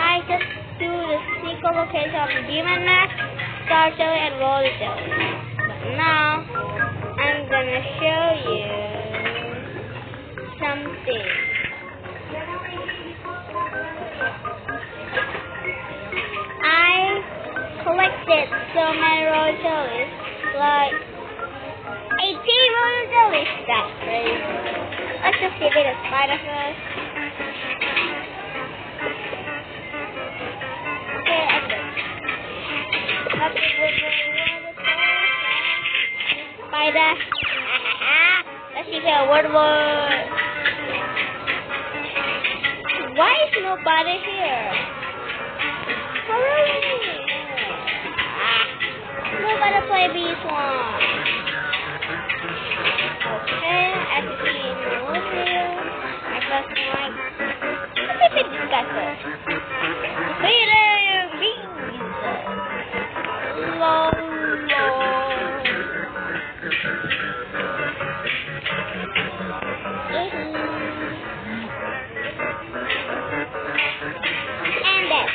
I just do the secret location of the demon mask, star jelly, and roller jelly. But now I'm gonna show you something. I collected so many roller jellies, like 18 roller jellies. That's crazy. Let's just give it a spider first. Spider. Let's see here. What? Why is nobody here? Hurry! Nobody play this one. Okay, as you see in the video, I press like. Let me pick this guy first. Feeding bees. Long. And that.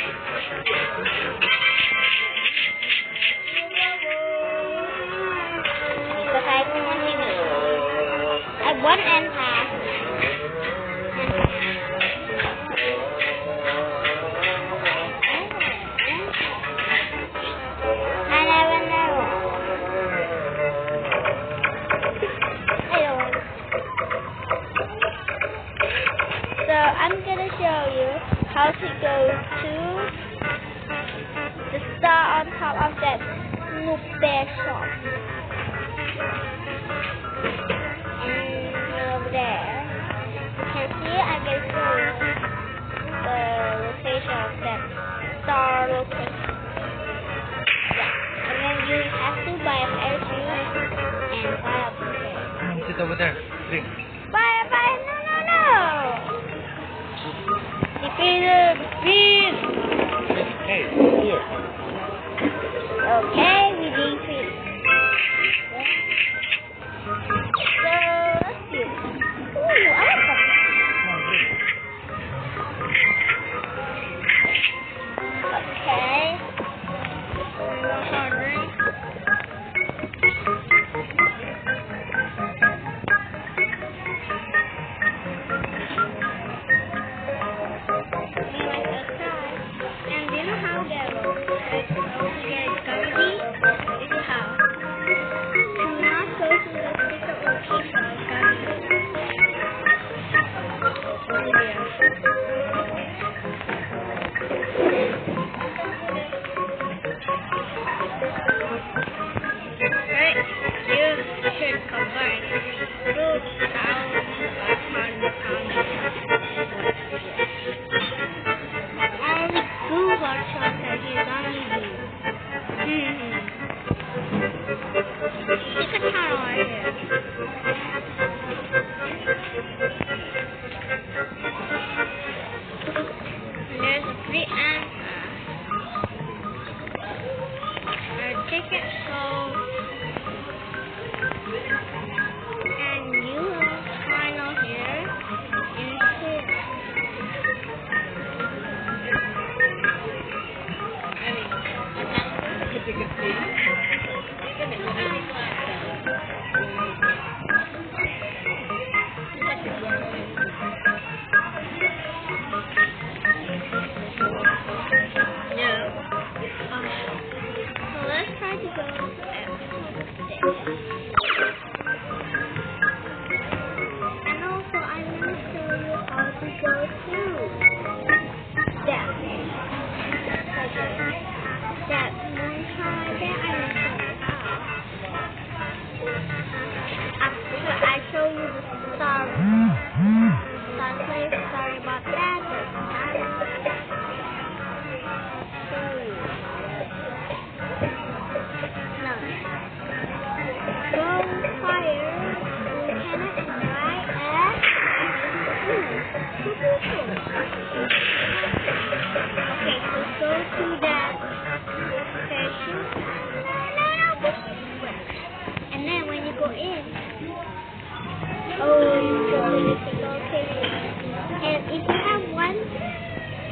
Because I don't want to I have 1 and half. I never know. So I'm gonna show you how to go to the star on top of that Snoop Bear shop. And over there, you can see I can show you the location of that star location. Yeah, and then you have to buy a parachute and fly up there. Sit over there. Drink. Bye. No. Defeated bees. Hey, here. Okay, we defeat. So let's do it. Ooh, I like that. Okay. One more drink.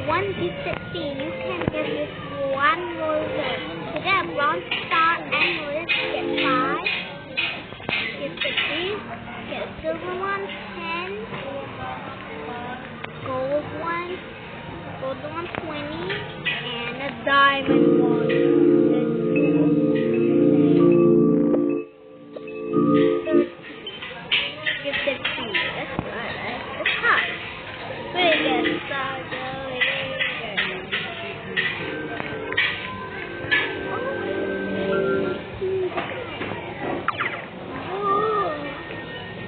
one gift set C, you can get this one roller. You get a bronze star and roller, get 5. Gift set D, get a silver one, 10. Gold one 20, and a diamond one. Gift set C, that's good. That's hot. Pretty good.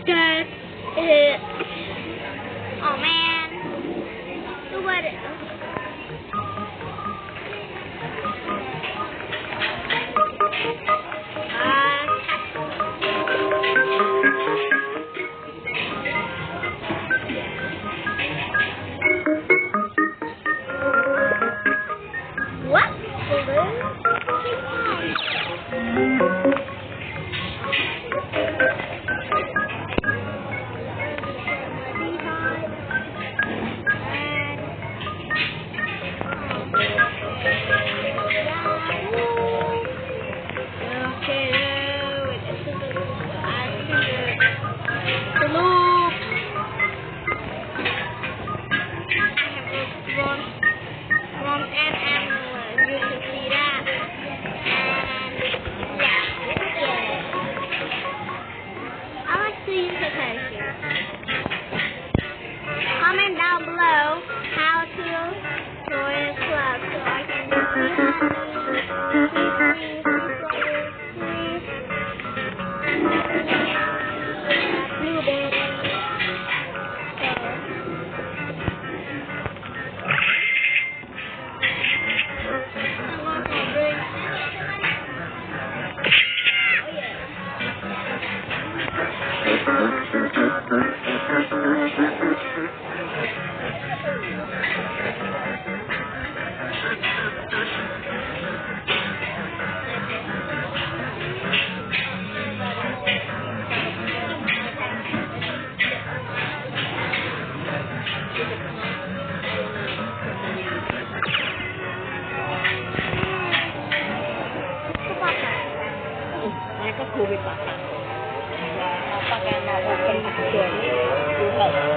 That's it. Oh man. So what? What? Comment down below how to join a club so I can do blueberry. Mereka kulit patah. Apa kayak mau open store,